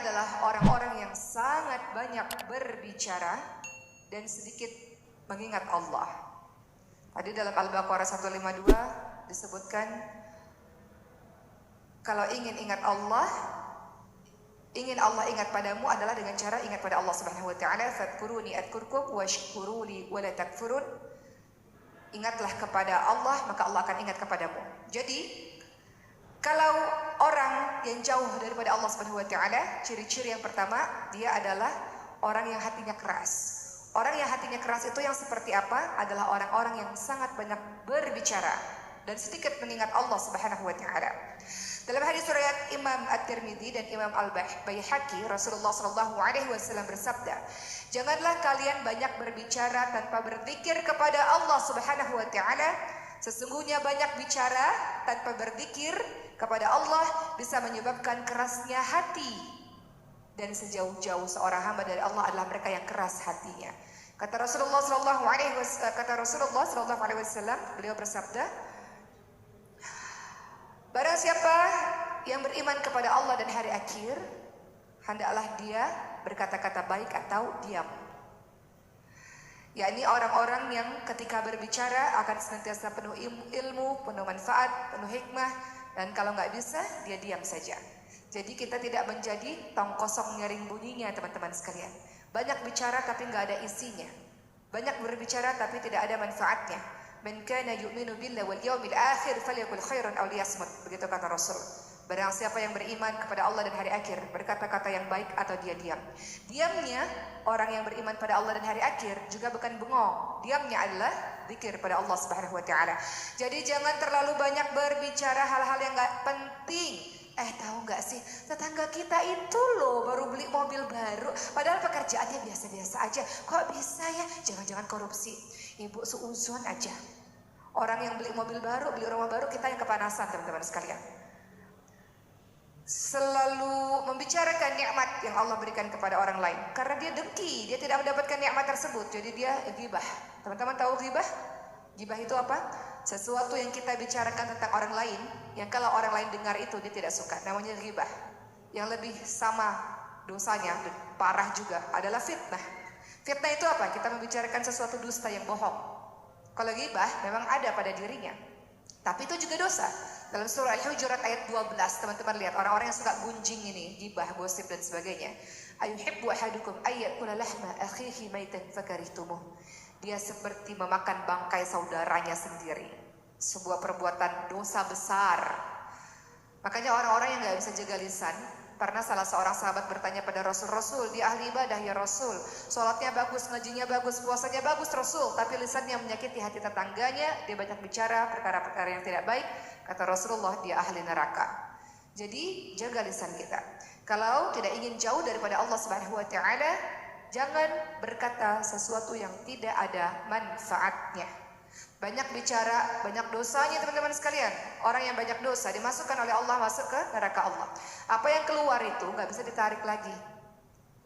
adalah orang-orang yang sangat banyak berbicara dan sedikit mengingat Allah. Tadi dalam Al-Baqarah 152 disebutkan, kalau ingin Allah ingat padamu adalah dengan cara ingat pada Allah Subhanahu wa taala. Fadhkuruni adkurkum washkuruli wala takfurun. Ingatlah kepada Allah, maka Allah akan ingat kepadamu. Jadi, kalau orang yang jauh daripada Allah Subhanahu wa taala, ciri-ciri yang pertama, dia adalah orang yang hatinya keras. Orang yang hatinya keras itu yang seperti apa? Adalah orang-orang yang sangat banyak berbicara dan sedikit mengingat Allah Subhanahu wa taala. Dalam hadis riwayat Imam At-Tirmidzi dan Imam Al-Baihaqi, Rasulullah sallallahu alaihi wasallam bersabda, "Janganlah kalian banyak berbicara tanpa berzikir kepada Allah Subhanahu wa taala. Sesungguhnya banyak bicara tanpa berzikir kepada Allah bisa menyebabkan kerasnya hati. Dan sejauh-jauh seorang hamba dari Allah adalah mereka yang keras hatinya." Kata Rasulullah sallallahu alaihi wasallam, beliau bersabda, barang siapa yang beriman kepada Allah dan hari akhir, hendaklah dia berkata-kata baik atau diam. Yakni orang-orang yang ketika berbicara akan senantiasa penuh ilmu, penuh manfaat, penuh hikmah, dan kalau nggak bisa, dia diam saja. Jadi kita tidak menjadi tong kosong nyaring bunyinya, teman-teman sekalian. Banyak bicara tapi nggak ada isinya. Banyak berbicara tapi tidak ada manfaatnya. Man kana yu'minu billahi wal yawmil akhir falyakul khairan aw liyasmut. Begitu kata Rasul. Barang siapa yang beriman kepada Allah dan hari akhir, berkata-kata yang baik atau dia diam. Diamnya orang yang beriman pada Allah dan hari akhir juga bukan bengong. Diamnya adalah zikir pada Allah Subhanahu wa taala. Jadi jangan terlalu banyak berbicara hal-hal yang enggak penting. Tahu nggak sih, tetangga kita itu loh baru beli mobil baru, padahal pekerjaannya biasa-biasa aja. Kok bisa ya? Jangan-jangan korupsi. Ibu seuzon aja. Orang yang beli mobil baru, beli rumah baru, kita yang kepanasan, teman-teman sekalian. Selalu membicarakan nikmat yang Allah berikan kepada orang lain, karena dia dengki, dia tidak mendapatkan nikmat tersebut, jadi dia ghibah. Teman-teman tahu ghibah? Ghibah itu apa? Sesuatu yang kita bicarakan tentang orang lain, yang kalau orang lain dengar itu dia tidak suka, namanya ghibah. Yang lebih sama dosanya, parah juga, adalah fitnah. Fitnah itu apa? Kita membicarakan sesuatu dusta yang bohong. Kalau ghibah memang ada pada dirinya, tapi itu juga dosa. Dalam surah Al-Hujurat ayat 12, teman-teman lihat orang-orang yang suka gunjing ini, ghibah, gosip dan sebagainya. Ayuhibbu ahadukum ayyakula lahma akhihi maitan fakarihtumuh. Dia seperti memakan bangkai saudaranya sendiri. Sebuah perbuatan dosa besar. Makanya orang-orang yang gak bisa jaga lisan, pernah salah seorang sahabat bertanya pada Rasul, dia ahli ibadah ya Rasul, sholatnya bagus, ngajinya bagus, puasanya bagus Rasul, tapi lisannya menyakiti hati tetangganya, dia banyak bicara perkara-perkara yang tidak baik. Kata Rasulullah, dia ahli neraka. Jadi jaga lisan kita. Kalau tidak ingin jauh daripada Allah Subhanahu wa taala, jangan berkata sesuatu yang tidak ada manfaatnya. Banyak bicara, banyak dosanya, teman-teman sekalian. Orang yang banyak dosa dimasukkan oleh Allah masuk ke neraka Allah. Apa yang keluar itu nggak bisa ditarik lagi.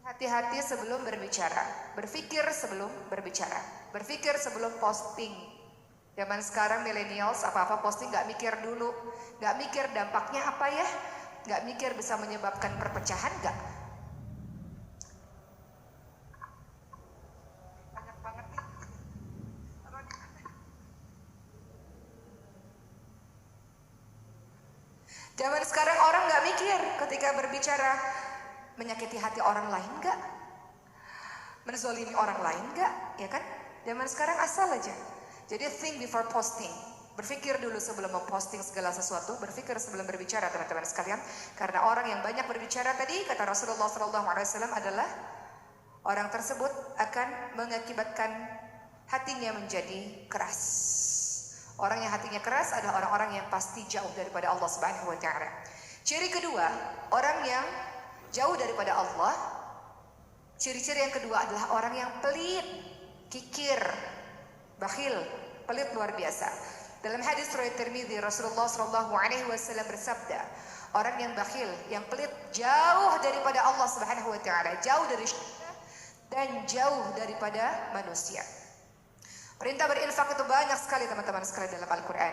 Hati-hati sebelum berbicara. Berpikir sebelum berbicara. Berpikir sebelum posting. Zaman sekarang millennials apa-apa posting nggak mikir dulu. Nggak mikir dampaknya apa ya. Nggak mikir bisa menyebabkan perpecahan nggak. Zaman sekarang orang nggak mikir ketika berbicara, menyakiti hati orang lain nggak, menzolimi orang lain nggak, ya kan? Zaman sekarang asal aja. Jadi think before posting. Berpikir dulu sebelum memposting segala sesuatu, berpikir sebelum berbicara, teman-teman sekalian. Karena orang yang banyak berbicara tadi, kata Rasulullah SAW adalah orang tersebut akan mengakibatkan hatinya menjadi keras. Orang yang hatinya keras adalah orang-orang yang pasti jauh daripada Allah Subhanahu wa taala. Ciri kedua, orang yang jauh daripada Allah. Ciri-ciri yang kedua adalah orang yang pelit, kikir, bakhil, pelit luar biasa. Dalam hadis riwayat Tirmidzi, Rasulullah sallallahu alaihi wasallam bersabda, orang yang bakhil, yang pelit jauh daripada Allah Subhanahu wa taala, jauh dari syurga dan jauh daripada manusia. Perintah berinfak itu banyak sekali, teman-teman sekalian, dalam Al-Quran.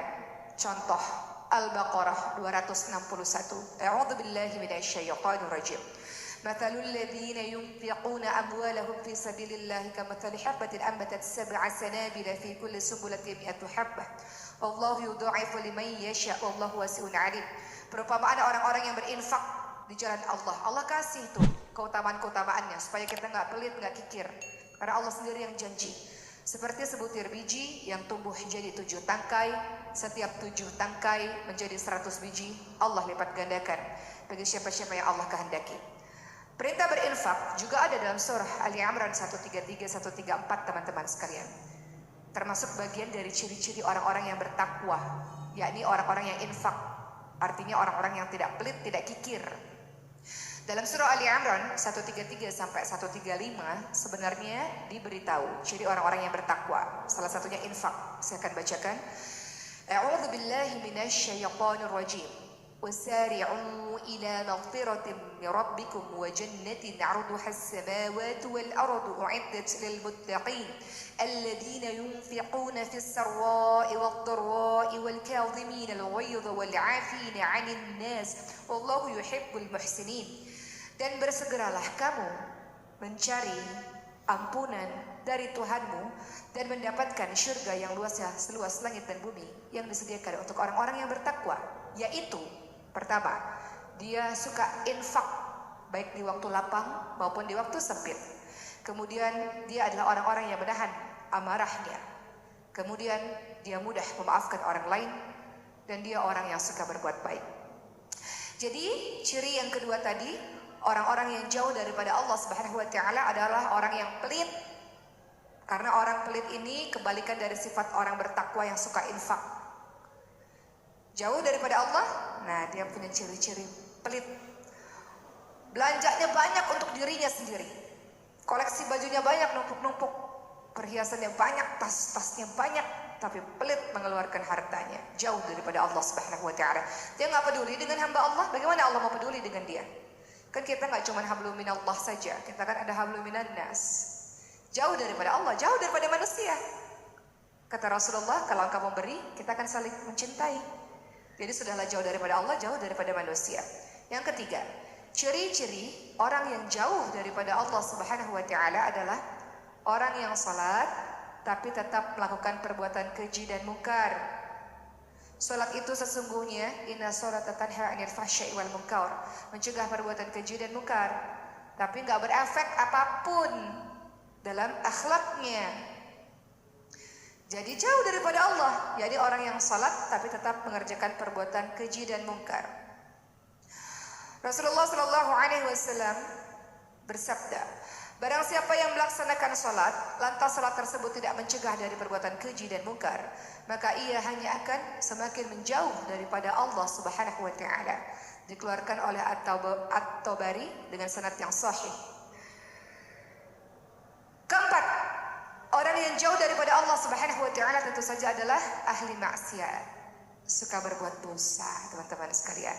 Contoh Al-Baqarah 261. A'udzubillahi minasyaitonir rajim. Mathalul ladzina yunfiquna amwalahum fi sabilillahi kamathali habbatin ambatat sab'a sanabila fi kulli sunbulatin mi'atu habbah. Wallahu yudha'ifu liman yasha' wallahu wasi'un 'alim. Perumpamaan orang-orang yang berinfak di jalan Allah. Allah kasih tuh keutamaan-keutamaannya supaya kita nggak pelit, nggak kikir. Karena Allah sendiri yang janji. Seperti sebutir biji yang tumbuh jadi 7 tangkai, setiap 7 tangkai menjadi 100 biji, Allah lipat gandakan bagi siapa-siapa yang Allah kehendaki. Perintah berinfak juga ada dalam surah Ali Imran 133, 134 teman-teman sekalian. Termasuk bagian dari ciri-ciri orang-orang yang bertakwa, yakni orang-orang yang infak. Artinya orang-orang yang tidak pelit, tidak kikir. Dalam surah Ali Imran 133 sampai 135 sebenarnya diberitahu ciri orang-orang yang bertakwa. Salah satunya infak. Saya akan bacakan. A'udzu billahi minasy syaithanir rajim. Wasari'u ila maghfiratin min rabbikum wa jannatin 'arduha as-samawati wal ardu u'iddat lil muttaqin alladhina yunfiquna fis sarra'i wad dharra'i wal kadhimina al ghayza wal 'afina 'anil nas wallahu yuhibbul muhsinin. Dan bersegeralah kamu mencari ampunan dari Tuhanmu dan mendapatkan syurga yang luasnya seluas langit dan bumi yang disediakan untuk orang-orang yang bertakwa. Yaitu, pertama, dia suka infak baik di waktu lapang maupun di waktu sempit. Kemudian dia adalah orang-orang yang menahan amarahnya. Kemudian dia mudah memaafkan orang lain dan dia orang yang suka berbuat baik. Jadi ciri yang kedua tadi, orang-orang yang jauh daripada Allah Subhanahu wa taala adalah orang yang pelit. Karena orang pelit ini kebalikan dari sifat orang bertakwa yang suka infak. Jauh daripada Allah, nah dia punya ciri-ciri pelit. Belanjanya banyak untuk dirinya sendiri. Koleksi bajunya banyak, numpuk-numpuk. Perhiasannya banyak, tas-tasnya banyak. Tapi pelit mengeluarkan hartanya. Jauh daripada Allah Subhanahu wa taala. Dia gak peduli dengan hamba Allah. Bagaimana Allah mau peduli dengan dia? Kan kita nggak cuma hablum minallah saja, kita kan ada hablum minan nas. Jauh daripada Allah, jauh daripada manusia. Kata Rasulullah, kalau engkau memberi, kita akan saling mencintai. Jadi sudahlah jauh daripada Allah, jauh daripada manusia. Yang ketiga, ciri-ciri orang yang jauh daripada Allah Subhanahu wa taala adalah orang yang salat tapi tetap melakukan perbuatan keji dan mungkar. Salat itu sesungguhnya inna sholata tanha 'anil fahsya'i wal munkar, mencegah perbuatan keji dan mungkar, tapi enggak berefek apapun dalam akhlaknya. Jadi jauh daripada Allah. Jadi orang yang salat tapi tetap mengerjakan perbuatan keji dan mungkar. Rasulullah sallallahu alaihi wasallam bersabda, barang siapa yang melaksanakan salat, lantas salat tersebut tidak mencegah dari perbuatan keji dan mungkar, maka ia hanya akan semakin menjauh daripada Allah Subhanahu wa taala. Dikeluarkan oleh At-Tabari dengan sanad yang sahih. Keempat, orang yang jauh daripada Allah Subhanahu wa taala tentu saja adalah ahli maksiat. Suka berbuat dosa, teman-teman sekalian.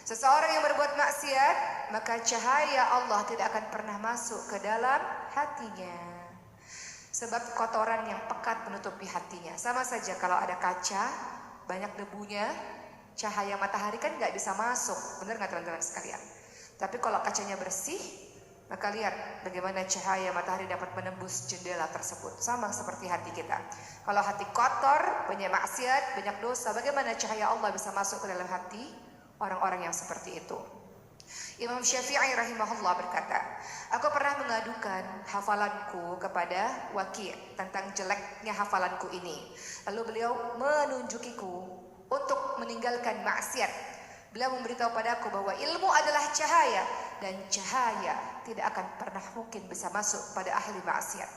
Seseorang yang berbuat maksiat, maka cahaya Allah tidak akan pernah masuk ke dalam hatinya. Sebab kotoran yang pekat menutupi hatinya. Sama saja kalau ada kaca, banyak debunya, cahaya matahari kan nggak bisa masuk. Benar nggak teman-teman sekalian? Tapi kalau kacanya bersih, maka lihat bagaimana cahaya matahari dapat menembus jendela tersebut. Sama seperti hati kita. Kalau hati kotor, banyak maksiat, banyak dosa, bagaimana cahaya Allah bisa masuk ke dalam hati orang-orang yang seperti itu? Imam Syafi'i rahimahullah berkata, aku pernah mengadukan hafalanku kepada Waki' tentang jeleknya hafalanku ini. Lalu beliau menunjukiku untuk meninggalkan maksiat. Beliau memberitahu padaku bahwa ilmu adalah cahaya dan cahaya tidak akan pernah mungkin bisa masuk pada ahli maksiat.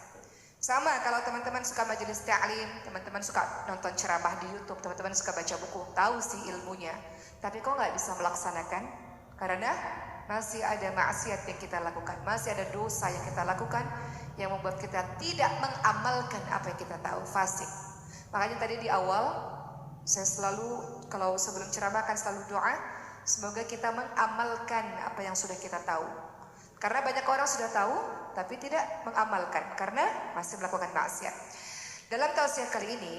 Sama kalau teman-teman suka majelis ta'lim, teman-teman suka nonton ceramah di YouTube, teman-teman suka baca buku, tahu sih ilmunya, tapi kok nggak bisa melaksanakan? Karena masih ada maksiat yang kita lakukan, masih ada dosa yang kita lakukan yang membuat kita tidak mengamalkan apa yang kita tahu, fasik. Makanya tadi di awal saya selalu kalau sebelum ceramah akan selalu doa, semoga kita mengamalkan apa yang sudah kita tahu. Karena banyak orang sudah tahu tapi tidak mengamalkan karena masih melakukan maksiat. Dalam tausiah kali ini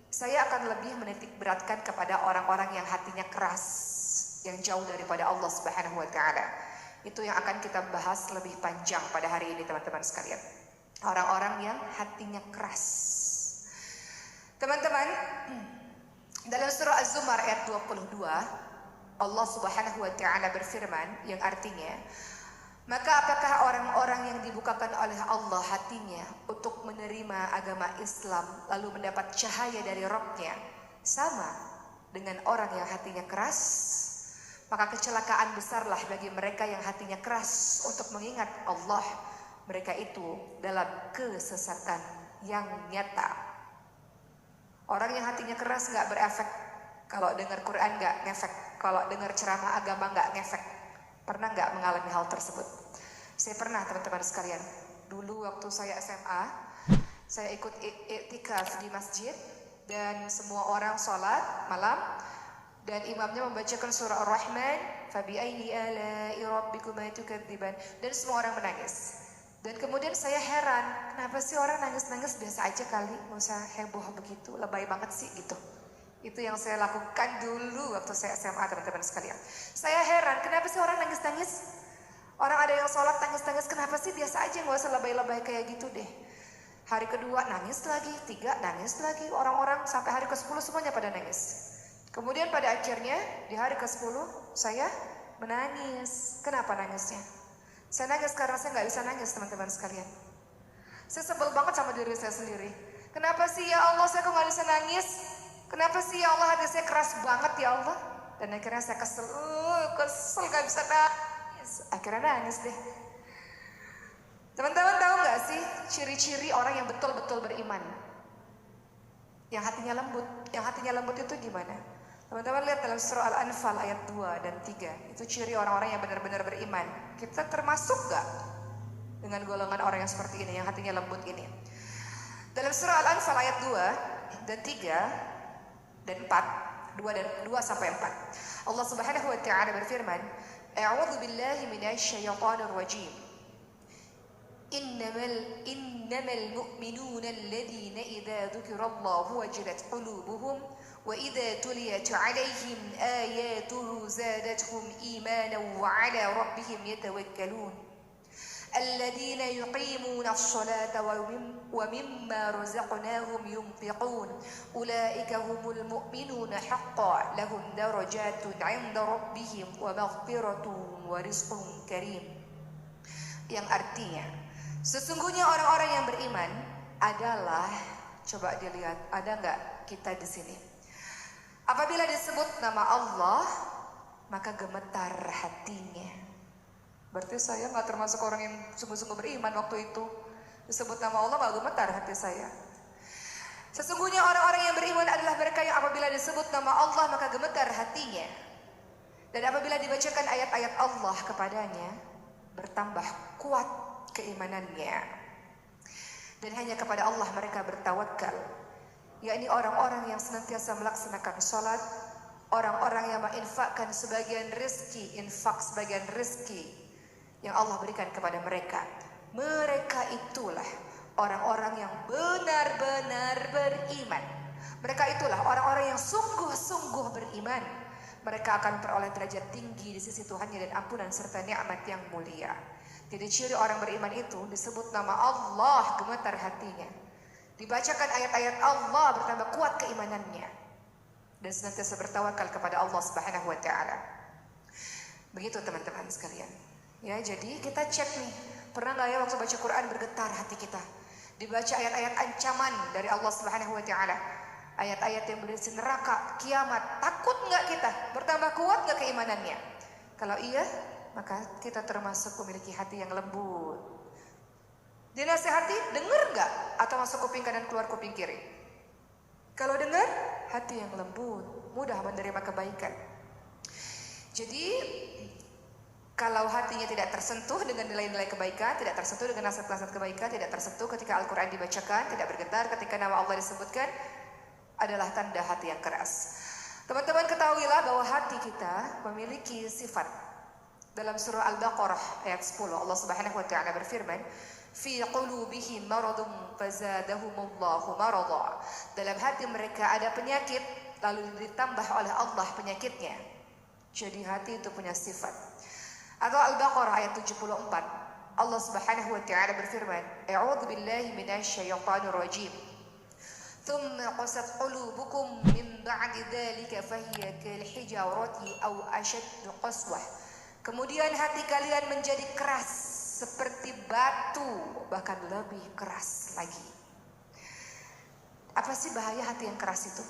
saya akan lebih menitik beratkan kepada orang-orang yang hatinya keras, yang jauh daripada Allah Subhanahu wa taala. Itu yang akan kita bahas lebih panjang pada hari ini teman-teman sekalian. Orang-orang yang hatinya keras. Teman-teman, dalam surah Az-Zumar ayat 22, Allah Subhanahu wa taala berfirman yang artinya, maka apakah orang-orang yang dibukakan oleh Allah hatinya untuk menerima agama Islam lalu mendapat cahaya dari Rabb-nya sama dengan orang yang hatinya keras? Maka kecelakaan besarlah bagi mereka yang hatinya keras untuk mengingat Allah. Mereka itu dalam kesesatan yang nyata. Orang yang hatinya keras gak berefek. Kalau dengar Quran gak ngefek. Kalau dengar ceramah agama gak ngefek. Pernah gak mengalami hal tersebut? Saya pernah teman-teman sekalian. Dulu waktu saya SMA, saya ikut iktikaf di masjid. Dan semua orang sholat malam. Dan imamnya membacakan surah Ar-Rahman. Fabi'ayni ala'i rabbikuma tukadziban. Dan semua orang menangis. Dan kemudian saya heran, kenapa sih orang nangis-nangis biasa aja kali, nggak usah heboh begitu, lebay banget sih gitu. Itu yang saya lakukan dulu waktu saya SMA teman-teman sekalian. Saya heran, kenapa sih orang nangis-nangis? Orang ada yang sholat nangis-nangis, kenapa sih biasa aja, nggak usah lebay-lebay kayak gitu deh. Hari kedua nangis lagi, 3 nangis lagi, orang-orang sampai hari ke-10 semuanya pada nangis. Kemudian pada akhirnya di hari ke-10 saya menangis. Kenapa nangisnya? Saya nangis karena saya nggak bisa nangis teman-teman sekalian. Saya sebel banget sama diri saya sendiri. Kenapa sih ya Allah saya kok nggak bisa nangis? Kenapa sih ya Allah hati saya keras banget ya Allah? Dan akhirnya saya kesel nggak bisa nangis. Akhirnya nangis deh. Teman-teman tahu nggak sih ciri-ciri orang yang betul-betul beriman? Yang hatinya lembut. Yang hatinya lembut itu gimana? Teman-teman lihat dalam surah Al-Anfal ayat 2 dan 3. Itu ciri orang-orang yang benar-benar beriman. Kita termasuk gak dengan golongan orang yang seperti ini, yang hatinya lembut ini? Dalam surah Al-Anfal ayat 2 dan 3 dan 4, 2 sampai 4. Allah Subhanahu wa taala berfirman, A'udzu billahi minasyaitonir rajim. Innamal mu'minuna alladhina idza dzukirallahu wajilat qulubuhum وَإِذَا تُلِيَتْ عَلَيْهِمْ آيَاتُهُ زَادَتْهُمْ إِيمَانًا وَعَلَى رَبِّهِمْ يَتَوَكَّلُونَ الَّذِينَ يُقِيمُونَ الصَّلَاةَ وَمِمَّا رَزَقْنَاهُمْ يُنْفِقُونَ أُولَئِكَ هُمُ الْمُؤْمِنُونَ حَقًّا لَهُمْ دَرَجَاتٌ عِنْدَ رَبِّهِمْ وَمَغْفِرَةٌ وَرِزْقٌ كَرِيمٌ. Yang artinya, sesungguhnya orang-orang yang beriman adalah, coba dilihat, ada nggak kita di sini? Apabila disebut nama Allah, maka gemetar hatinya. Berarti saya nggak termasuk orang yang sungguh-sungguh beriman waktu itu. Disebut nama Allah nggak gemetar hati saya. Sesungguhnya orang-orang yang beriman adalah mereka yang apabila disebut nama Allah maka gemetar hatinya. Dan apabila dibacakan ayat-ayat Allah kepadanya, bertambah kuat keimanannya. Dan hanya kepada Allah mereka bertawakal. Yakni orang-orang yang senantiasa melaksanakan sholat, orang-orang yang menginfakkan sebagian rezeki, infak sebagian rezeki yang Allah berikan kepada mereka. Mereka itulah orang-orang yang benar-benar beriman. Mereka itulah orang-orang yang sungguh-sungguh beriman. Mereka akan peroleh derajat tinggi di sisi Tuhannya dan ampunan serta nikmat yang mulia. Jadi ciri orang beriman itu disebut nama Allah, gemetar hatinya. Dibacakan ayat-ayat Allah, bertambah kuat keimanannya. Dan senantiasa bertawakal kepada Allah Subhanahu wa taala. Begitu teman-teman sekalian. Ya, jadi kita cek nih, pernah nggak ya waktu baca Quran bergetar hati kita? Dibaca ayat-ayat ancaman dari Allah Subhanahu wa taala. Ayat-ayat yang berisi neraka, kiamat, takut nggak kita? Bertambah kuat nggak keimanannya? Kalau iya, maka kita termasuk memiliki hati yang lembut. Dinasehati, dengar nggak? Atau masuk kuping kanan keluar kuping kiri? Kalau dengar, hati yang lembut, mudah menerima kebaikan. Jadi kalau hatinya tidak tersentuh dengan nilai-nilai kebaikan, tidak tersentuh dengan nasihat-nasihat kebaikan, tidak tersentuh ketika Al-Quran dibacakan, tidak bergetar ketika nama Allah disebutkan, adalah tanda hati yang keras. Teman-teman ketahuilah bahwa hati kita memiliki sifat. Dalam surah Al-Baqarah ayat 10 Allah Subhanahu wa taala berfirman, fi qulubihim maradun fazadahumullahu marada. Dalam hati mereka ada penyakit, lalu ditambah oleh Allah penyakitnya. Jadi hati itu punya sifat. Atau Al-Baqarah ayat 74. Allah Subhanahu wa taala berfirman, "A'udzu billahi minasyaitonir rajim. Tsumma qasat qulubukum min ba'di dzalika fahiya kal hijarati aw ashaddu qaswah." Kemudian hati kalian menjadi keras seperti batu, bahkan lebih keras lagi. Apa sih bahaya hati yang keras itu?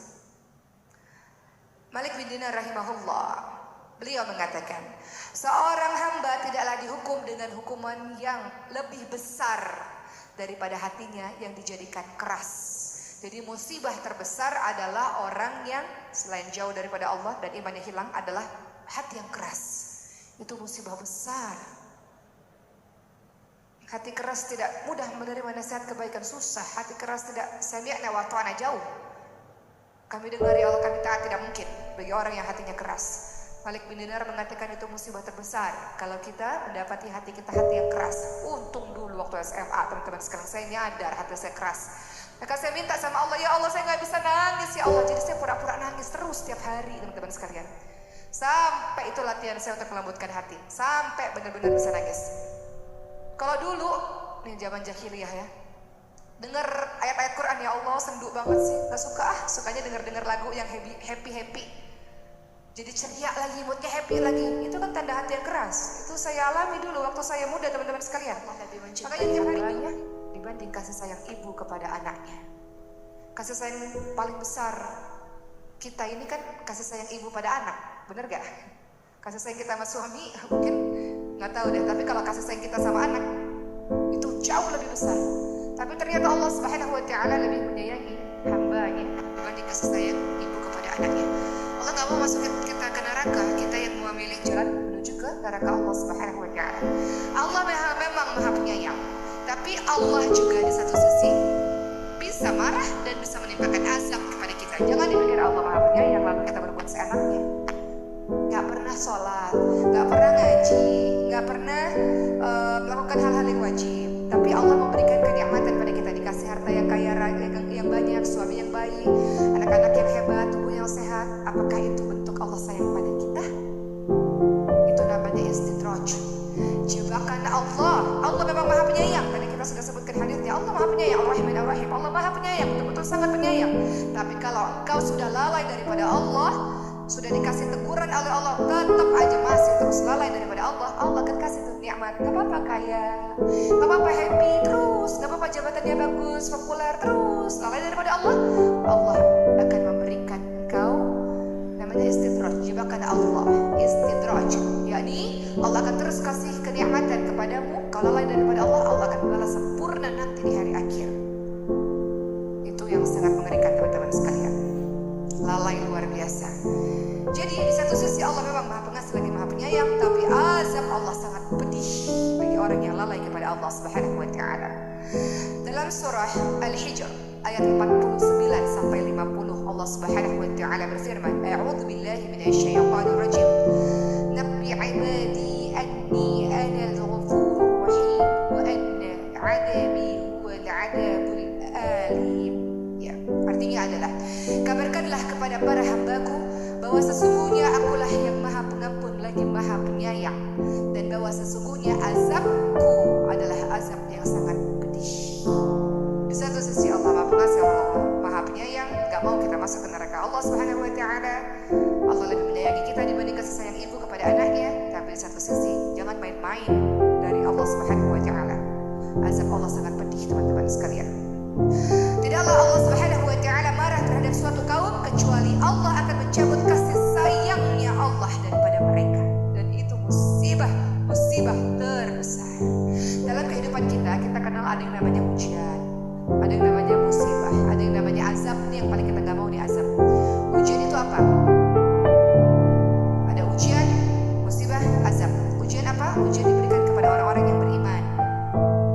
Malik bin Dinar rahimahullah, beliau mengatakan, seorang hamba tidaklah dihukum dengan hukuman yang lebih besar daripada hatinya yang dijadikan keras. Jadi musibah terbesar adalah orang yang selain jauh daripada Allah dan imannya hilang adalah hati yang keras. Itu musibah besar. Hati keras tidak mudah menerima nasihat kebaikan, susah. Hati keras tidak sami'na wa ta'na, jauh. Kami dengar ya Allah, kami taat, tidak mungkin bagi orang yang hatinya keras. Malik bin Dinar mengatakan itu musibah terbesar kalau kita mendapati hati kita hati yang keras. Untung dulu waktu SMA teman-teman, sekarang saya nyadar hati saya keras. Maka saya minta sama Allah, ya Allah saya nggak bisa nangis ya Allah. Jadi saya pura-pura nangis terus setiap hari teman-teman sekalian. Sampai itu latihan saya untuk melembutkan hati. Sampai benar-benar bisa nangis. Kalau dulu, nih zaman jahiliyah ya, dengar ayat-ayat Quran ya Allah sendu banget sih. Gak suka sukanya dengar lagu yang happy. Jadi ceria lagi, moodnya happy lagi. Itu kan tanda hati yang keras. Itu saya alami dulu waktu saya muda teman-teman sekalian. Makanya tiap harinya dibanding kasih sayang ibu kepada anaknya. Kasih sayang paling besar kita ini kan kasih sayang ibu pada anak, bener gak? Kasih sayang kita sama suami mungkin nggak tahu deh. Tapi kalau kasih sayang kita sama anak itu jauh lebih besar. Tapi ternyata Allah Subhanahu wa taala lebih menyayangi hambanya dibanding kasih sayang ibu kepada anaknya. Allah nggak mau masukin kita ke neraka, kita yang mau memilih jalan menuju ke neraka Allah Subhanahu wa taala. Allah memang Maha Penyayang, tapi Allah juga di satu sisi bisa marah dan bisa menimpakan azab kepada kita. Jangan dipikir Allah Maha Penyayang lalu kita berbuat seenaknya. Gak pernah sholat, gak pernah ngaji, gak pernah melakukan hal-hal yang wajib. Tapi Allah memberikan kenikmatan pada kita, dikasih harta yang kaya raya, yang banyak, suami yang baik, anak-anak yang hebat, tubuh yang sehat. Apakah itu bentuk Allah sayang pada kita? Itu namanya istidraj, jebakan Allah. Allah memang Maha Penyayang. Tadi kita sudah sebutkan hadisnya, Allah Maha Penyayang, Ar-Rahman Ar-Rahim. Allah Maha Penyayang, betul-betul sangat penyayang. Tapi kalau engkau sudah lalai daripada Allah, sudah dikasih teguran oleh Allah, tetap aja masih terus lalai daripada Allah, Allah akan kasih tuh nikmat. Gak apa-apa kaya, gak apa-apa happy terus, gak apa-apa jabatannya bagus, populer terus, lalai daripada Allah, Allah akan memberikan engkau namanya istidraj, jebakan Allah, istidraj, yakni Allah akan terus kasih kenikmatan kepadamu. Kalau lalai daripada Allah, Allah akan membalas sempurna nanti di hari akhir. Itu yang sangat mengerikan teman-teman sekalian, lalai luar biasa. Jadi di satu sisi Allah memang Maha Pengasih lagi Maha Penyayang, tapi azab Allah sangat pedih bagi orang yang lalai kepada Allah Subhanahu wa taala. Dalam surah Al-Hijr ayat 49 sampai 50 Allah Subhanahu wa taala berfirman, A'udzu billahi minasyaitonir rajim. Nabbi 'ibadi anni anal ghafurur rahim wa anna 'adabi huwal 'adabul alim. Ya, artinya adalah kabarkanlah kepada para hambaku bahwa sesungguhnya akulah yang Maha Pengampun lagi Maha Penyayang, dan bahwa sesungguhnya azabku adalah azab yang sangat pedih. Di satu sisi Allah Maha Pengasih, Allah Maha Penyayang, gak mau kita masuk ke neraka Allah Subhanahu wa taala. Allah lebih menyayangi kita dibanding kasih sayang ibu kepada anaknya. Tapi di satu sisi jangan main-main dari Allah Subhanahu wa taala. Azab Allah sangat pedih teman-teman sekalian. Tidaklah Allah Subhanahu wa taala marah terhadap suatu kaum kecuali Allah akan mencabut kasih sayangnya Allah daripada mereka. Dan itu musibah terbesar. Dalam kehidupan kita kenal ada yang namanya ujian, ada yang namanya musibah, ada yang namanya azab. Ini yang paling kita gak mau nih, azab. Ujian itu apa? Ada ujian, musibah, azab. Ujian apa? Ujian diberikan kepada orang-orang yang beriman.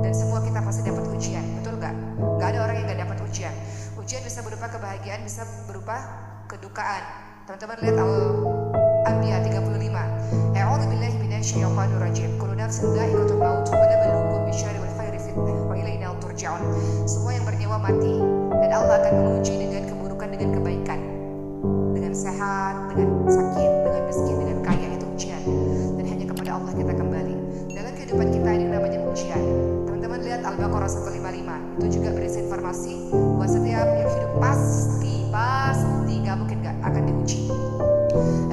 Dan semua kita pasti dapat ujian, betul gak? Gak ada orang yang gak dapat ujian. Ujian bisa berupa kebahagiaan, bisa berupa kedukaan. Teman-teman lihat Al-Anbiya 35. A'udzu billahi minasyaitonir rajim. Kullu nafsin dha'iqatul maut wa nabluukum bisyarri wal khairi fitnah wa ilaina turja'un. Semua yang bernyawa mati dan Allah akan menguji dengan keburukan dengan kebaikan. Dengan sehat, dengan sakit, dengan miskin, dengan kaya, itu ujian. Dan hanya kepada Allah kita kembali. Dalam kehidupan kita ini namanya ujian. Teman-teman lihat Al-Baqarah 155, itu juga berisi informasi bahwa setiap yang hidup pasti gak mungkin gak akan diuji.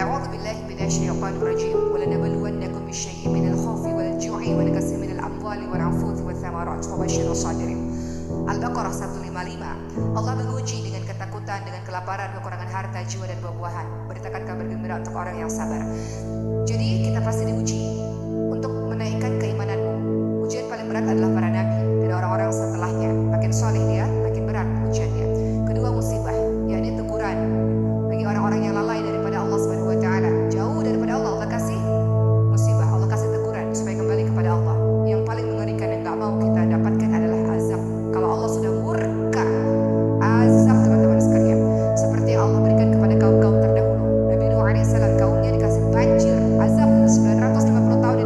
A'udzu billahi minasyaitonir rajim. Wa lanabluwannakum bisyai'in minal khawfi wal ju'i wa naqsin minal amwali wal anfusi wath thamarat wa basyirus sabirin. Al-Baqarah 155. Allah menguji dengan ketakutan, dengan kelaparan, kekurangan harta, jiwa dan buah-buahan. Beritakan kabar gembira untuk orang yang sabar. Jadi kita pasti diuji untuk menaikkan keimananmu. Ujian paling berat adalah para nabi dan orang-orang setelahnya. Makin soleh dia, makin berat ujiannya. Kedua, musibah, yakni teguran bagi orang-orang yang lalai daripada Allah Subhanahu wa taala, jauh daripada Allah. Allah kasih musibah, Allah kasih teguran supaya kembali kepada Allah. Yang paling mengerikan yang gak mau kita dapatkan adalah azab. Kalau Allah sudah murka, azab teman-teman sekalian, seperti yang Allah berikan kepada kaum-kaum terdahulu. Nabi Nuh alaihissalam, kaumnya dikasih banjir, azab 950 tahun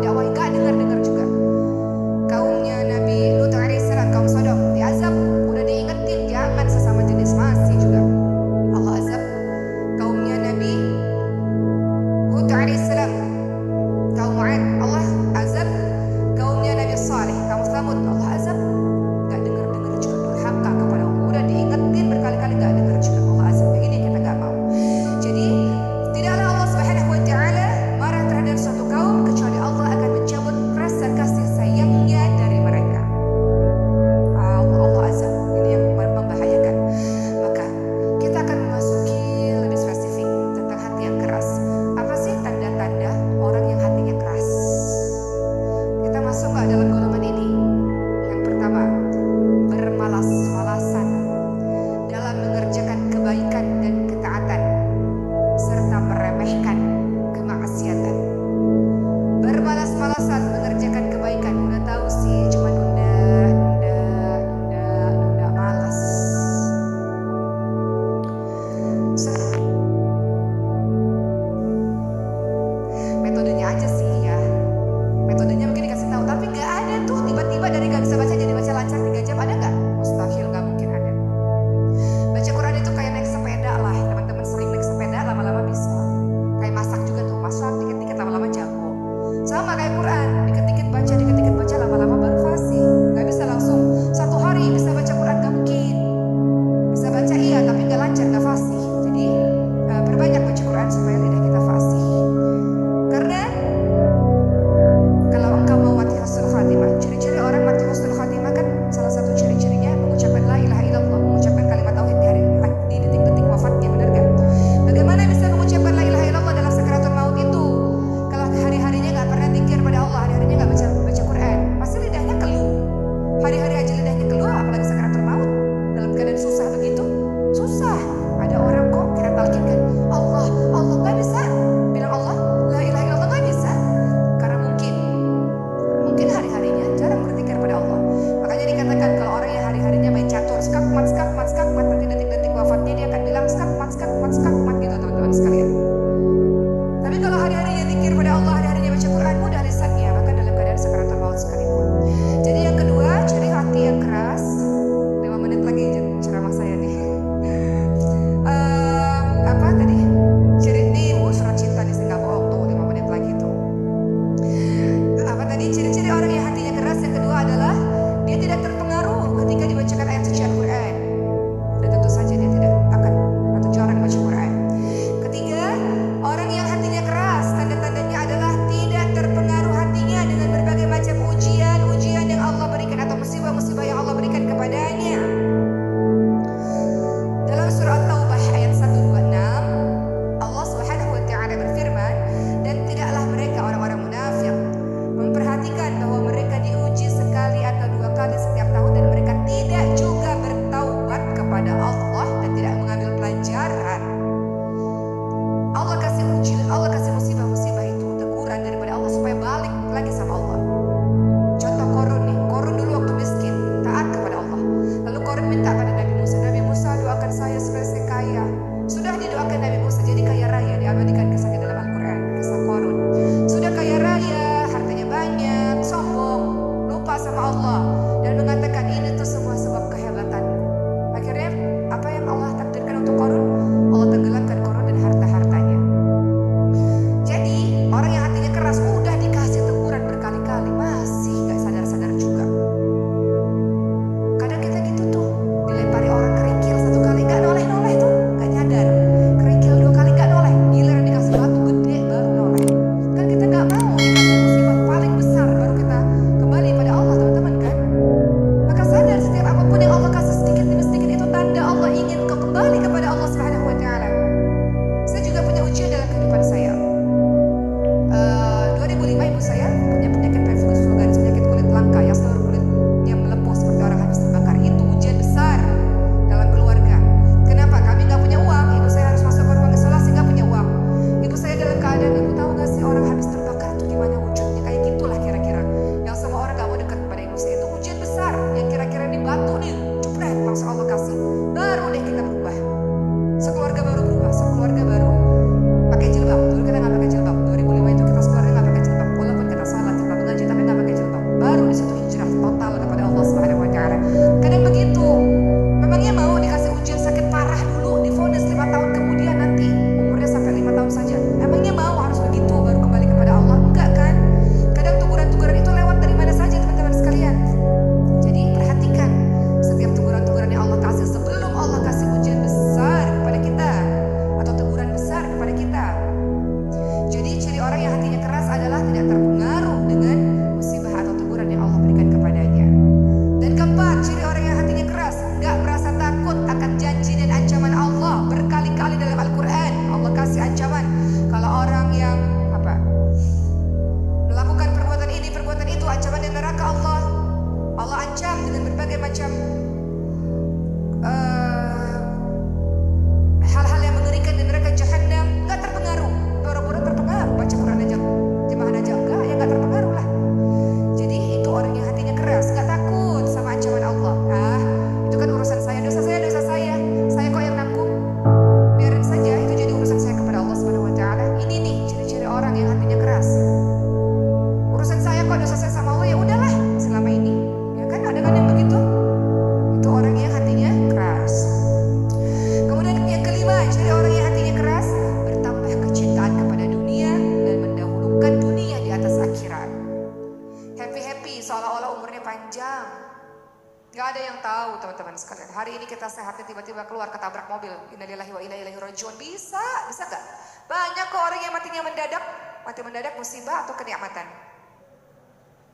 tahu teman-teman sekalian. Hari ini kita sehatnya tiba-tiba keluar ketabrak mobil. Innalillahi wa inna ilaihi rajiun. Bisa gak? Banyak kok orang yang matinya mendadak. Mati mendadak musibah atau kenikmatan.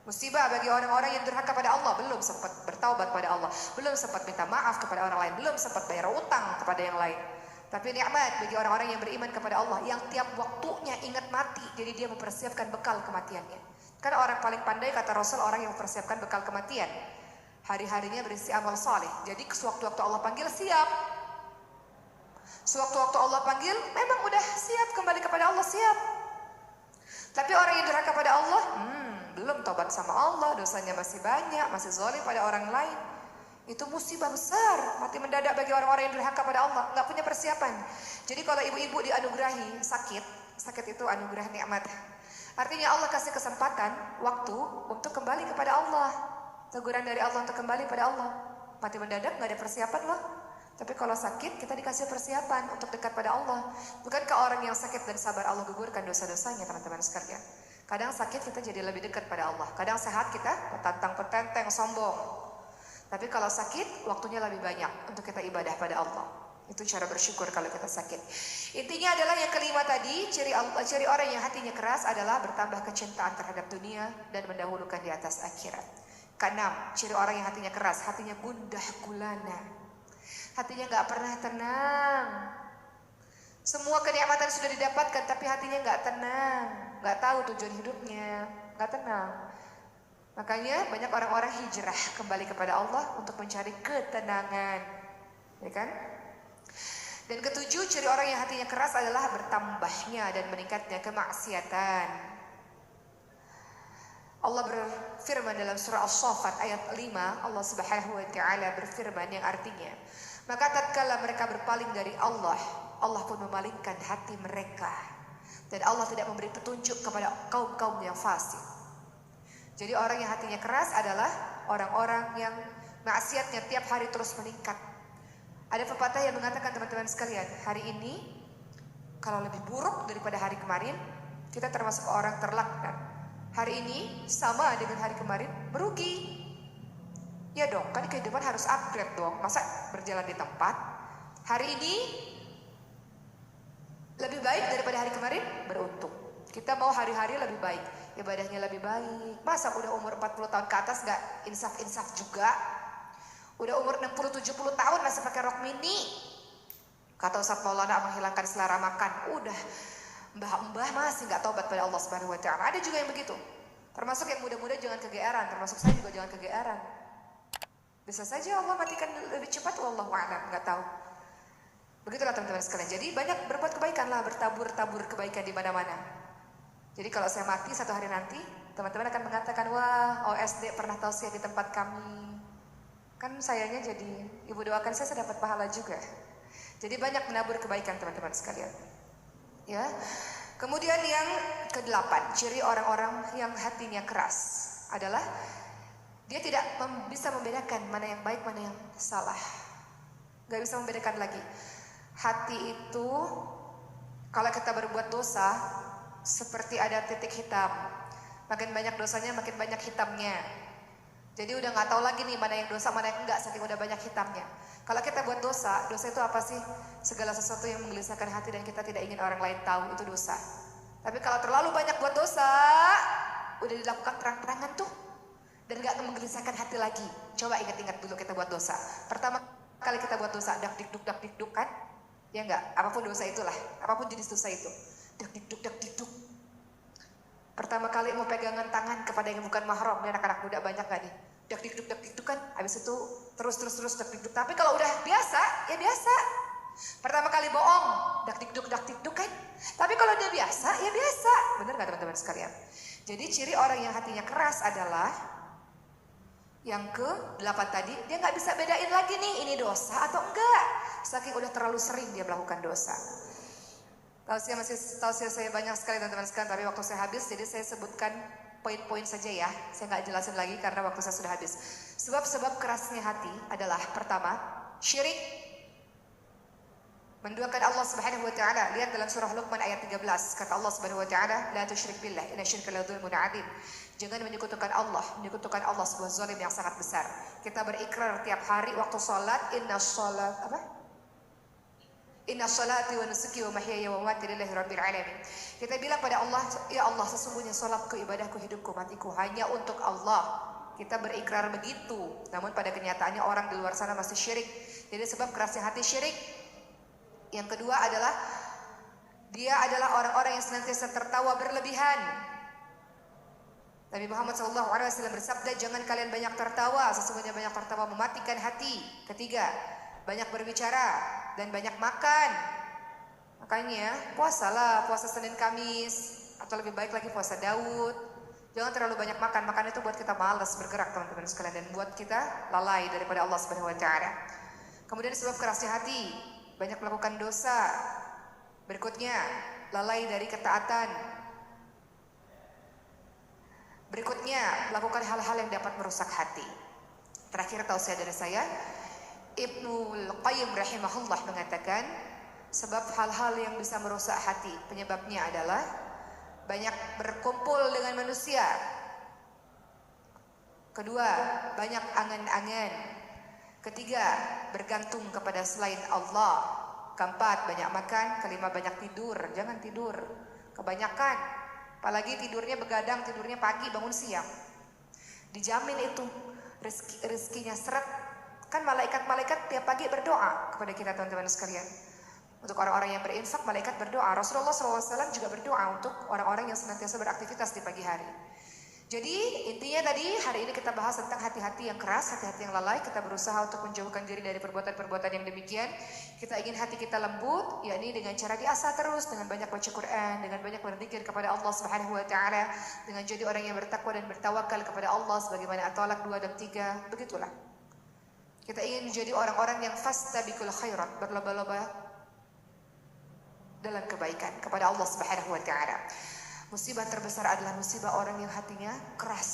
Musibah bagi orang-orang yang durhaka pada Allah, belum sempat bertaubat pada Allah, belum sempat minta maaf kepada orang lain, belum sempat bayar utang kepada yang lain. Tapi nikmat bagi orang-orang yang beriman kepada Allah, yang tiap waktunya ingat mati, jadi dia mempersiapkan bekal kematiannya. Karena orang paling pandai kata Rasul, orang yang mempersiapkan bekal kematian. Hari-harinya berisi amal saleh. Jadi sewaktu-waktu Allah panggil siap. Sewaktu-waktu Allah panggil memang udah siap kembali kepada Allah, siap. Tapi orang yang durhaka pada Allah, belum tobat sama Allah, dosanya masih banyak, masih zalim pada orang lain. Itu musibah besar, mati mendadak bagi orang-orang yang durhaka pada Allah, nggak punya persiapan. Jadi kalau ibu-ibu dianugerahi sakit itu anugerah nikmat. Artinya Allah kasih kesempatan, waktu untuk kembali kepada Allah. Teguran dari Allah untuk kembali pada Allah. Mati mendadak nggak ada persiapan loh. Tapi kalau sakit kita dikasih persiapan untuk dekat pada Allah. Bukankah orang yang sakit dan sabar Allah gugurkan dosa-dosanya teman-teman sekalian? Kadang sakit kita jadi lebih dekat pada Allah. Kadang sehat kita petantang-petenteng, sombong. Tapi kalau sakit waktunya lebih banyak untuk kita ibadah pada Allah. Itu cara bersyukur kalau kita sakit. Intinya adalah yang kelima tadi, ciri orang yang hatinya keras adalah bertambah kecintaan terhadap dunia dan mendahulukan di atas akhirat. Keenam, ciri orang yang hatinya keras, hatinya gundah gulana. Hatinya gak pernah tenang. Semua kenikmatan sudah didapatkan tapi hatinya gak tenang, gak tahu tujuan hidupnya, gak tenang. Makanya banyak orang-orang hijrah kembali kepada Allah untuk mencari ketenangan, ya kan? Dan ketujuh, ciri orang yang hatinya keras adalah bertambahnya dan meningkatnya kemaksiatan. Allah berfirman dalam surah As-Saffat ayat 5, Allah Subhanahu wa taala berfirman yang artinya, maka tatkala mereka berpaling dari Allah, Allah pun memalingkan hati mereka. Dan Allah tidak memberi petunjuk kepada kaum-kaum yang fasik. Jadi orang yang hatinya keras adalah orang-orang yang maksiatnya tiap hari terus meningkat. Ada pepatah yang mengatakan teman-teman sekalian, hari ini kalau lebih buruk daripada hari kemarin, kita termasuk orang terlaknat. Hari ini sama dengan hari kemarin, merugi. Ya dong, kan kehidupan harus upgrade dong. Masa berjalan di tempat? Hari ini lebih baik daripada hari kemarin, beruntung. Kita mau hari-hari lebih baik, ibadahnya lebih baik. Masa udah umur 40 tahun ke atas gak insaf-insaf juga? Udah umur 60-70 tahun masih pakai rok mini. Kata Ustaz Maulana menghilangkan selera makan. Udah mbah-mbah masih gak taubat pada Allah Subhanahu wa taala. Ada juga yang begitu. Termasuk yang muda-muda jangan kegeeran, termasuk saya juga jangan kegeeran. Bisa saja Allah matikan lebih cepat, wallahu a'lam, nggak tahu. Begitulah teman-teman sekalian. Jadi banyak berbuat kebaikan lah, bertabur-tabur kebaikan di mana-mana. Jadi kalau saya mati satu hari nanti, teman-teman akan mengatakan, wah OSD pernah tausiah di tempat kami. Kan sayanya jadi, ibu doakan saya dapat pahala juga. Jadi banyak menabur kebaikan teman-teman sekalian. Ya. Kemudian yang ke-8, ciri orang-orang yang hatinya keras adalah dia tidak bisa membedakan mana yang baik, mana yang salah. Gak bisa membedakan lagi. Hati itu, kalau kita berbuat dosa, seperti ada titik hitam. Makin banyak dosanya, makin banyak hitamnya. Jadi udah gak tahu lagi nih mana yang dosa, mana yang enggak, saking udah banyak hitamnya. Kalau kita buat dosa, dosa itu apa sih? Segala sesuatu yang menggelisahkan hati dan kita tidak ingin orang lain tahu, itu dosa. Tapi kalau terlalu banyak buat dosa, udah dilakukan terang-terangan tuh. Dan gak menggelisahkan hati lagi. Coba ingat-ingat dulu kita buat dosa. Pertama kali kita buat dosa, dak dikduk kan? Ya enggak, apapun dosa itulah, apapun jenis dosa itu. Dak dikduk. Pertama kali mau pegangan tangan kepada yang bukan mahram, dan anak-anak muda banyak gak nih? Dak dikduk kan? Habis itu terus dak dikduk. Tapi kalau udah biasa, ya biasa. Pertama kali bohong, dak dikduk kan? Tapi kalau dia biasa, ya biasa. Bener gak teman-teman sekalian? Jadi ciri orang yang hatinya keras adalah yang ke-8 tadi, dia gak bisa bedain lagi nih ini dosa atau enggak. Saking udah terlalu sering dia melakukan dosa. Tausiah saya banyak sekali teman-teman sekalian, tapi waktu saya habis, jadi saya sebutkan poin-poin saja ya. Saya gak jelasin lagi karena waktu saya sudah habis. Sebab-sebab kerasnya hati adalah pertama, syirik. menduakan Allah Subhanahu wa taala. Lihat dalam surah Luqman ayat 13, kata Allah Subhanahu wa taala, la tusyrik billah, inna syirka la dzulmun adzim. Jangan menyekutukan Allah. Menyekutukan Allah sebuah zalim yang sangat besar. Kita berikrar tiap hari waktu salat, inna sholati wa nusuki wa mahyaya wa mamati lillahi rabbil alamin. Kita bilang pada Allah, ya Allah, sesungguhnya salatku, ibadahku, hidupku, matiku hanya untuk Allah. Kita berikrar begitu. Namun pada kenyataannya orang di luar sana masih syirik. Jadi sebab kerasnya hati syirik. Yang kedua adalah dia adalah orang-orang yang senantiasa tertawa berlebihan. Nabi Muhammad SAW bersabda, jangan kalian banyak tertawa, sesungguhnya banyak tertawa mematikan hati. Ketiga, banyak berbicara dan banyak makan. Makanya puasalah, puasa Senin Kamis, atau lebih baik lagi puasa Daud. Jangan terlalu banyak makan. Makan itu buat kita malas bergerak, teman-teman sekalian, dan buat kita lalai daripada Allah Subhanahu wa taala. Kemudian sebab kerasnya hati, banyak melakukan dosa. Berikutnya, lalai dari ketaatan. Berikutnya, melakukan hal-hal yang dapat merusak hati. Terakhir tausiah dari saya, Ibnul Qayyim rahimahullah mengatakan, sebab hal-hal yang bisa merusak hati, penyebabnya adalah banyak berkumpul dengan manusia. Kedua, banyak angan-angan. Ketiga, bergantung kepada selain Allah. Keempat, banyak makan. Kelima, banyak tidur. Jangan tidur kebanyakan. Apalagi tidurnya begadang, tidurnya pagi, bangun siang. Dijamin itu rezekinya seret. Kan malaikat-malaikat tiap pagi berdoa kepada kita, teman-teman sekalian. Untuk orang-orang yang berinfak, malaikat berdoa. Rasulullah SAW juga berdoa untuk orang-orang yang senantiasa beraktivitas di pagi hari. Jadi intinya tadi hari ini kita bahas tentang hati-hati yang keras, hati-hati yang lalai. Kita berusaha untuk menjauhkan diri dari perbuatan-perbuatan yang demikian. Kita ingin hati kita lembut, yakni dengan cara diasah terus, dengan banyak baca Quran, dengan banyak berzikir kepada Allah Subhanahu wa taala, dengan jadi orang yang bertakwa dan bertawakal kepada Allah sebagaimana At-Talaq 2 dan 3. Begitulah. Kita ingin menjadi orang-orang yang fastabiqul khairat, berlomba-lomba dalam kebaikan kepada Allah Subhanahu wa taala. Musibah terbesar adalah musibah orang yang hatinya keras.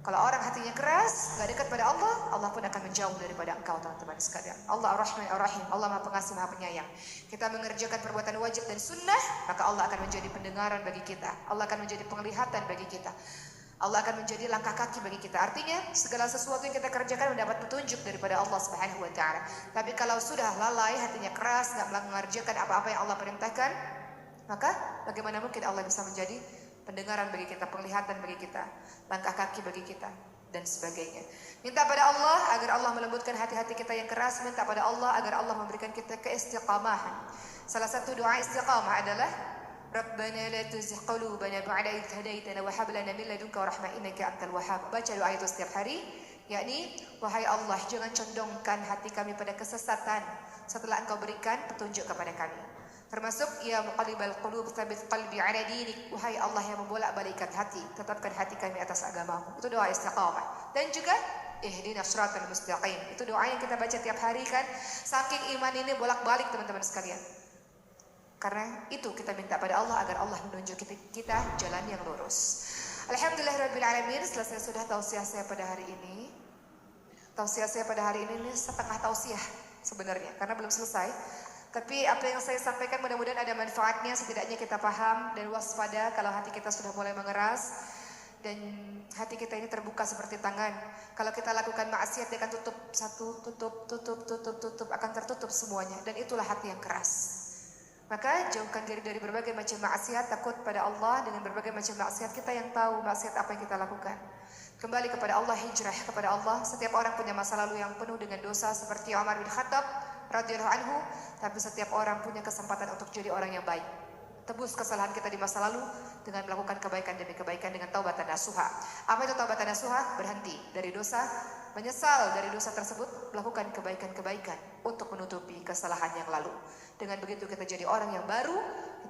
Kalau orang hatinya keras, gak dekat pada Allah, Allah pun akan menjauh daripada engkau, teman-teman sekalian. Allah Ar-Rahman Ar-Rahim, Allah Maha Pengasih Maha Penyayang. Kita mengerjakan perbuatan wajib dan sunnah, maka Allah akan menjadi pendengaran bagi kita. Allah akan menjadi penglihatan bagi kita. Allah akan menjadi langkah kaki bagi kita. Artinya segala sesuatu yang kita kerjakan mendapat petunjuk daripada Allah Subhanahu wa taala. Tapi kalau sudah lalai, hatinya keras, enggak mengerjakan apa-apa yang Allah perintahkan, maka bagaimana mungkin Allah bisa menjadi pendengaran bagi kita, penglihatan bagi kita, langkah kaki bagi kita, dan sebagainya. Minta pada Allah agar Allah melembutkan hati-hati kita yang keras. Minta pada Allah agar Allah memberikan kita keistiqamahan. Salah satu doa istiqamah adalah Rabbana la tuzigh qulubana ba'da idh hadaitana wa hab lana min ladunka rahmah innaka antal wahhab. Baca doa itu setiap hari, yakni wahai Allah, jangan condongkan hati kami pada kesesatan setelah Engkau berikan petunjuk kepada kami. Termasuk ya muqallibal qulub tsabbit qalbi ala dinik, wahai Allah yang membolak-balikkan hati, tetapkan hati kami atas agamamu. Itu doa istiqamah. Dan juga ihdinas shiratal mustaqim. Itu doa yang kita baca tiap hari kan. Saking iman ini bolak-balik, teman-teman sekalian. Karena itu kita minta pada Allah agar Allah menunjuk kita jalan yang lurus. Alhamdulillahirabbil alamin. Selesai sudah tausiah saya pada hari ini. Tausiah saya pada hari ini setengah tausiah sebenarnya, karena belum selesai. Tapi apa yang saya sampaikan mudah-mudahan ada manfaatnya. Setidaknya kita paham dan waspada kalau hati kita sudah mulai mengeras. Dan hati kita ini terbuka seperti tangan. Kalau kita lakukan maksiat, dia akan tutup satu, tutup, akan tertutup semuanya. Dan itulah hati yang keras. Maka jauhkan diri dari berbagai macam maksiat, takut pada Allah dengan berbagai macam maksiat. Kita yang tahu maksiat apa yang kita lakukan. Kembali kepada Allah, hijrah kepada Allah. Setiap orang punya masa lalu yang penuh dengan dosa seperti Umar bin Khattab radhiyallahu anhu, tapi setiap orang punya kesempatan untuk jadi orang yang baik. Tebus kesalahan kita di masa lalu dengan melakukan kebaikan demi kebaikan dengan taubatan nasuha. Apa itu taubatan nasuha? Berhenti dari dosa, menyesal dari dosa tersebut, melakukan kebaikan-kebaikan untuk menutupi kesalahan yang lalu. Dengan begitu kita jadi orang yang baru,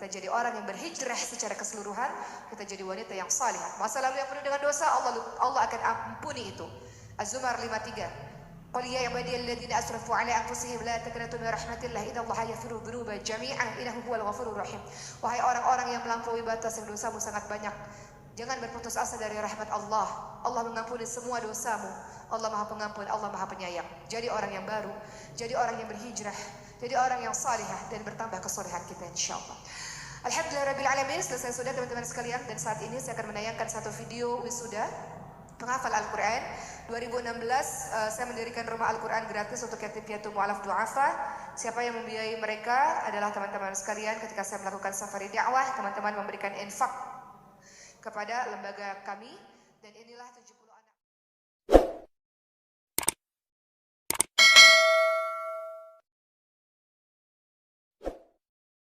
kita jadi orang yang berhijrah secara keseluruhan, kita jadi wanita yang salihah. Masa lalu yang penuh dengan dosa, Allah akan ampuni itu. Az-Zumar 53. Qul ya ibadiyalladzina asrafu ala anfusihim la taqnatu min rahmatillah innallaha yaghfiru dzunuba jami'an innahu huwal ghafurur rahim. Wahai orang-orang yang melampaui batas yang dosamu sangat banyak, jangan berputus asa dari rahmat Allah. Allah mengampuni semua dosamu. Allah Maha Pengampun, Allah Maha Penyayang. Jadi orang yang baru, jadi orang yang berhijrah, Jadi orang yang salihah dan bertambah kesolehan kita insyaallah. Alhamdulillahirrabbilalamin, selesai sudah teman-teman sekalian, dan saat ini saya akan menayangkan satu video wisuda penghafal Al-Quran 2016. Saya mendirikan rumah Al-Quran gratis untuk yatim piatu mu'alaf du'afa. Siapa yang membiayai mereka adalah teman-teman sekalian. Ketika saya melakukan safari dakwah, teman-teman memberikan infak kepada lembaga kami, dan inilah 70